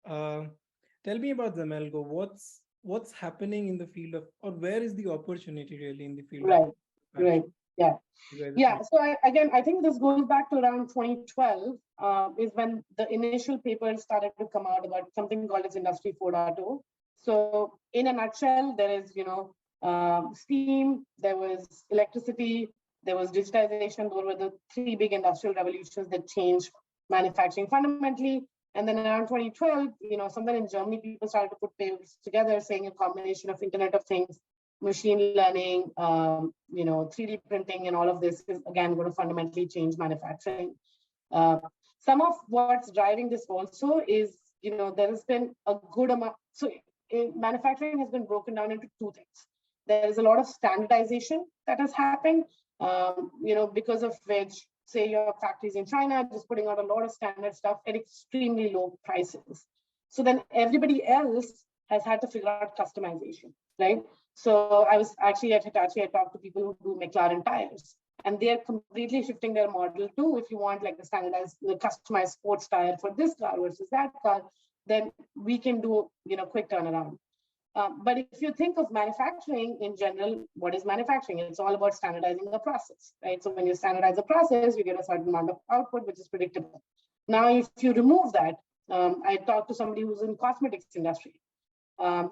Uh, Tell me about Xemelgo. What's happening in the field of, or where is the opportunity really in the field of Right, right. manufacturing? Yeah. You guys are Yeah. trying. So again, I think this goes back to around 2012, is when the initial papers started to come out about something called as Industry 4.0. So in a nutshell, there is, steam, there was electricity, there was digitization. Those were the three big industrial revolutions that changed manufacturing fundamentally. And then around 2012, somewhere in Germany, people started to put papers together saying a combination of Internet of Things, machine learning, 3D printing, and all of this is again going to fundamentally change manufacturing. Uh, some of what's driving this also is, there has been a good amount. So manufacturing has been broken down into two things. There is a lot of standardization that has happened, because of which, say, your factories in China just putting out a lot of standard stuff at extremely low prices. So then everybody else has had to figure out customization, right? So I was actually at Hitachi, I talked to people who do McLaren tires, and they're completely shifting their model to, if you want like a standardized, customized sports tire for this car versus that car, then we can do, quick turnaround. But if you think of manufacturing in general, what is manufacturing? It's all about standardizing the process, right? So when you standardize the process, you get a certain amount of output, which is predictable. Now, if you remove that, I talked to somebody who's in cosmetics industry.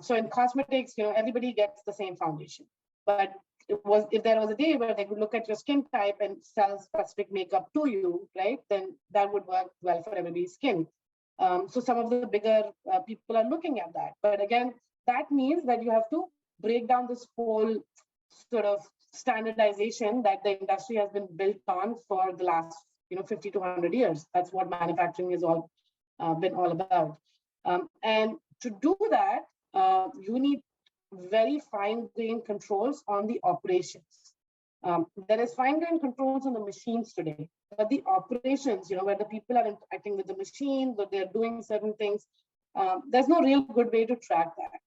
So in cosmetics, everybody gets the same foundation. But if there was a day where they could look at your skin type and sell specific makeup to you, right, then that would work well for everybody's skin. So some of the bigger people are looking at that. But again, that means that you have to break down this whole sort of standardization that the industry has been built on for the last 50 to 100 years. That's what manufacturing has all been all about. And to do that, you need very fine-grained controls on the operations. There is fine-grained controls on the machines today, but the operations, where the people are interacting with the machine, where they're doing certain things, there's no real good way to track that.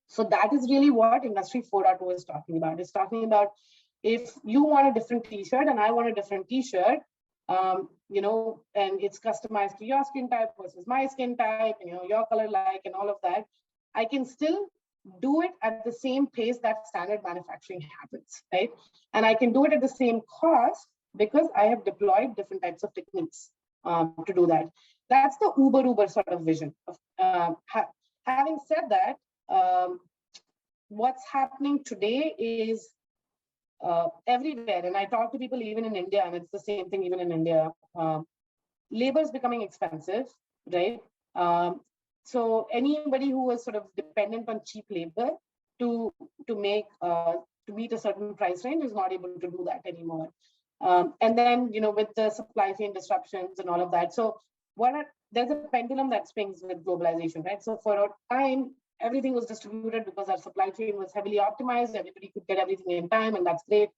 So that is really what Industry 4.0 is talking about. It's talking about, if you want a different T-shirt and I want a different T-shirt, and it's customized to your skin type versus my skin type, and your color like, and all of that, I can still do it at the same pace that standard manufacturing happens, right? And I can do it at the same cost because I have deployed different types of techniques to do that. That's the Uber sort of vision. Having said that, what's happening today is everywhere, and I talk to people even in India, and it's the same thing even in India. Labor is becoming expensive, right? So anybody who is sort of dependent on cheap labor to make to meet a certain price range is not able to do that anymore. And then with the supply chain disruptions and all of that, so there's a pendulum that swings with globalization, right? So for a time, everything was distributed because our supply chain was heavily optimized. Everybody could get everything in time, and that's great.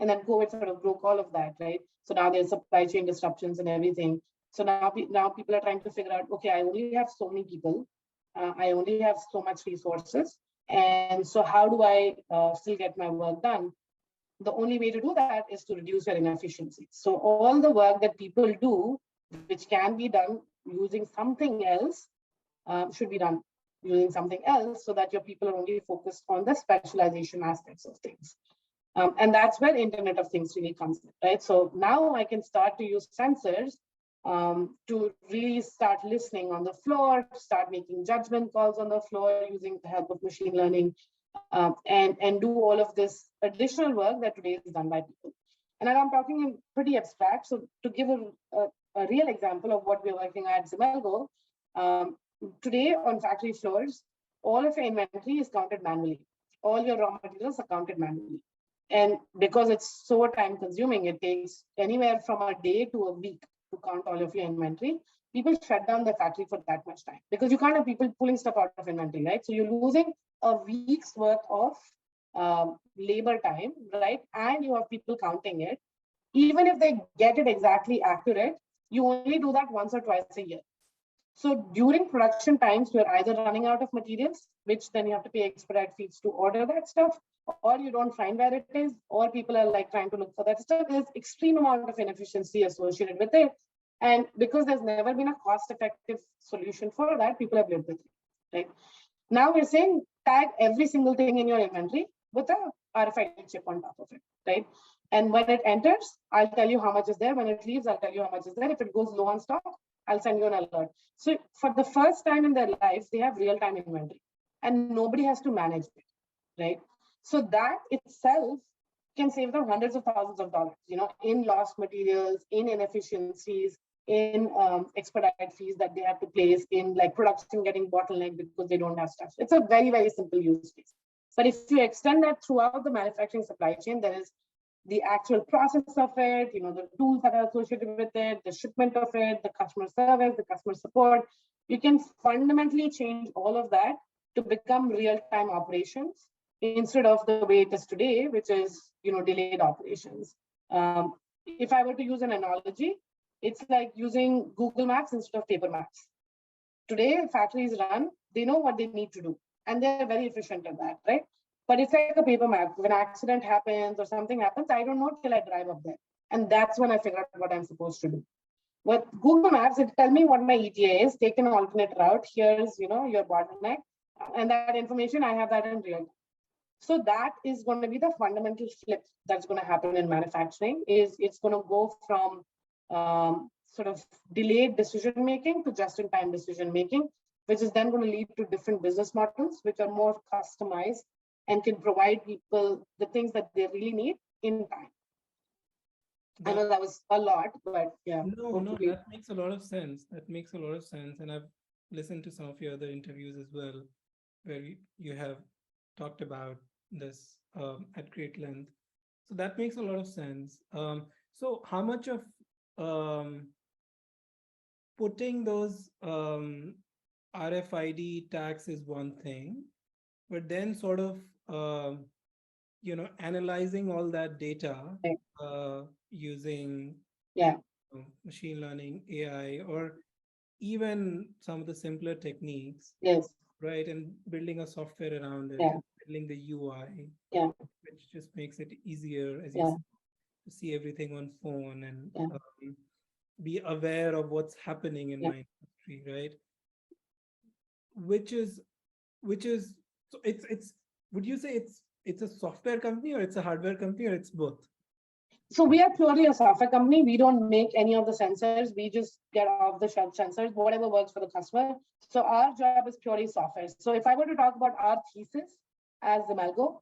And then COVID sort of broke all of that, right? So now there's supply chain disruptions and everything. So now people are trying to figure out, okay, I only have so many people. I only have so much resources. And so how do I still get my work done? The only way to do that is to reduce your inefficiencies. So all the work that people do, which can be done using something else, should be done using something else, so that your people are only focused on the specialization aspects of things. And that's where Internet of Things really comes in, right? So now I can start to use sensors to really start listening on the floor, to start making judgment calls on the floor using the help of machine learning, and do all of this additional work that today is done by people. And I'm talking in pretty abstract. So to give a real example of what we're working at Xemelgo, today on factory floors, all of your inventory is counted manually. All your raw materials are counted manually. And because it's so time consuming, it takes anywhere from a day to a week to count all of your inventory. People shut down the factory for that much time because you can't have people pulling stuff out of inventory, right? So you're losing a week's worth of labor time, right? And you have people counting it. Even if they get it exactly accurate, you only do that once or twice a year. So during production times, you're either running out of materials, which then you have to pay expedite fees to order that stuff, or you don't find where it is, or people are like trying to look for that stuff. There's extreme amount of inefficiency associated with it. And because there's never been a cost-effective solution for that, people have lived with it, right? Now we're saying tag every single thing in your inventory with a RFID chip on top of it, right? And when it enters, I'll tell you how much is there. When it leaves, I'll tell you how much is there. If it goes low on stock, I'll send you an alert. So for the first time in their lives, they have real-time inventory and nobody has to manage it, right? So that itself can save them hundreds of thousands of dollars, in lost materials, in inefficiencies, in expedite fees that they have to place, in like production getting bottlenecked because they don't have stuff. It's a very, very simple use case. But if you extend that throughout the manufacturing supply chain, there is the actual process of it, the tools that are associated with it, the shipment of it, the customer service, the customer support. You can fundamentally change all of that to become real-time operations instead of the way it is today, which is, delayed operations. If I were to use an analogy, it's like using Google Maps instead of paper maps. Today, factories run, they know what they need to do, and they're very efficient at that, right? But it's like a paper map. When an accident happens or something happens, I don't know till I drive up there. And that's when I figure out what I'm supposed to do. With Google Maps, it tells me what my ETA is, take an alternate route. Here's, your bottleneck. And that information, I have that in real time. So that is going to be the fundamental flip that's going to happen in manufacturing. Is it's going to go from sort of delayed decision-making to just-in-time decision-making, which is then going to lead to different business models, which are more customized and can provide people the things that they really need in time. I know that was a lot, but yeah. No, that makes a lot of sense. And I've listened to some of your other interviews as well, where you have talked about this at great length. So that makes a lot of sense. So how much of putting those RFID tags is one thing, but then sort of analyzing all that data using machine learning, AI, or even some of the simpler techniques, right? And building a software around it, building the UI, which just makes it easier, as you said, to see everything on phone and be aware of what's happening in my industry, right? Which is so it's would you say it's a software company, or it's a hardware company, or it's both? So we are purely a software company. We don't make any of the sensors. We just get off-the-shelf sensors, whatever works for the customer. So our job is purely software. So if I were to talk about our thesis as Xemelgo,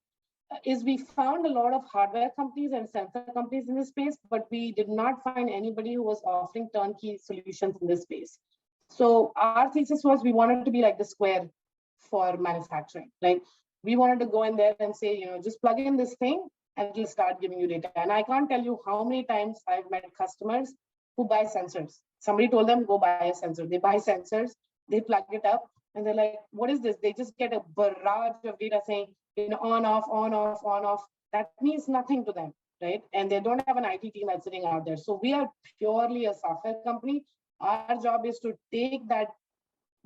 is we found a lot of hardware companies and sensor companies in this space, but we did not find anybody who was offering turnkey solutions in this space. So our thesis was we wanted to be like the Square for manufacturing. Like we wanted to go in there and say, just plug in this thing and it'll start giving you data. And I can't tell you how many times I've met customers who buy sensors. Somebody told them, go buy a sensor. They buy sensors, they plug it up, and they're like, what is this? They just get a barrage of data saying, on, off, on, off, on, off. That means nothing to them, right? And they don't have an IT team that's sitting out there. So we are purely a software company. Our job is to take that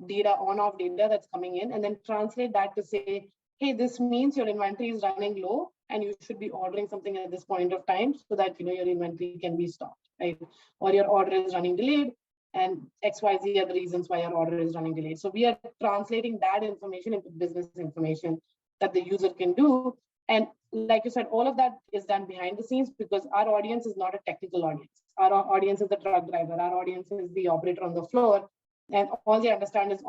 data, on-off data that's coming in, and then translate that to say, hey, this means your inventory is running low and you should be ordering something at this point of time so that your inventory can be stocked, right? Or your order is running delayed, and XYZ are the reasons why your order is running delayed. So we are translating that information into business information that the user can do. And like you said, all of that is done behind the scenes because our audience is not a technical audience. Our audience is the truck driver. Our audience is the operator on the floor. And all they understand is,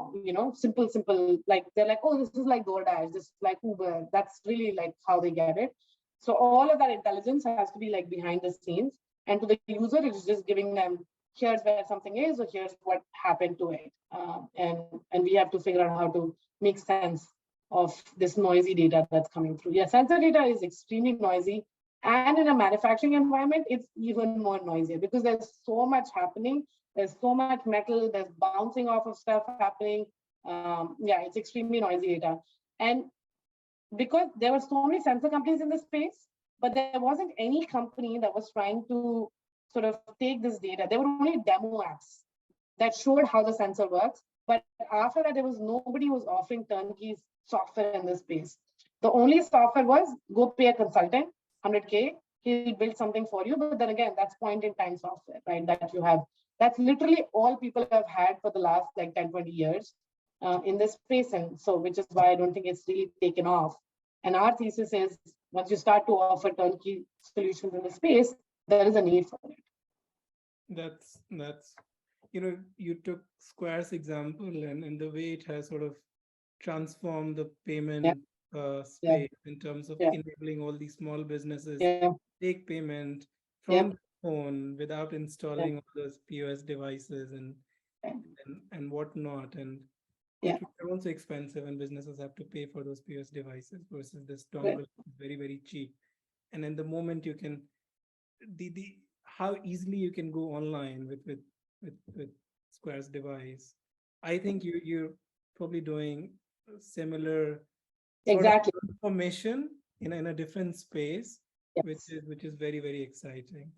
simple, like they're like, oh, this is like DoorDash, this is like Uber. That's really like how they get it. So all of that intelligence has to be like behind the scenes. And to the user, it's just giving them, here's where something is, or here's what happened to it. And we have to figure out how to make sense of this noisy data that's coming through. Yeah, sensor data is extremely noisy. And in a manufacturing environment, it's even more noisy because there's so much happening. There's so much metal, there's bouncing off of stuff happening. It's extremely noisy data. And because there were so many sensor companies in this space, but there wasn't any company that was trying to sort of take this data. There were only demo apps that showed how the sensor works. But after that, there was nobody who was offering turnkey software in this space. The only software was go pay a consultant, 100K, he'll build something for you. But then again, that's point in time software, right? That you have That's literally all people have had for the last like 10, 20 years in this space. And so, which is why I don't think it's really taken off. And our thesis is once you start to offer turnkey solutions in the space, there is a need for it. That's, you took Square's example and the way it has sort of transformed the payment space in terms of enabling all these small businesses take payment from the phone without installing all those POS devices and whatnot. And it was also expensive and businesses have to pay for those POS devices versus this dongle is very, very cheap. And then the moment you can the how easily you can go online with Square's device. I think you're probably doing a similar sort of information in a different space, which is very, very exciting.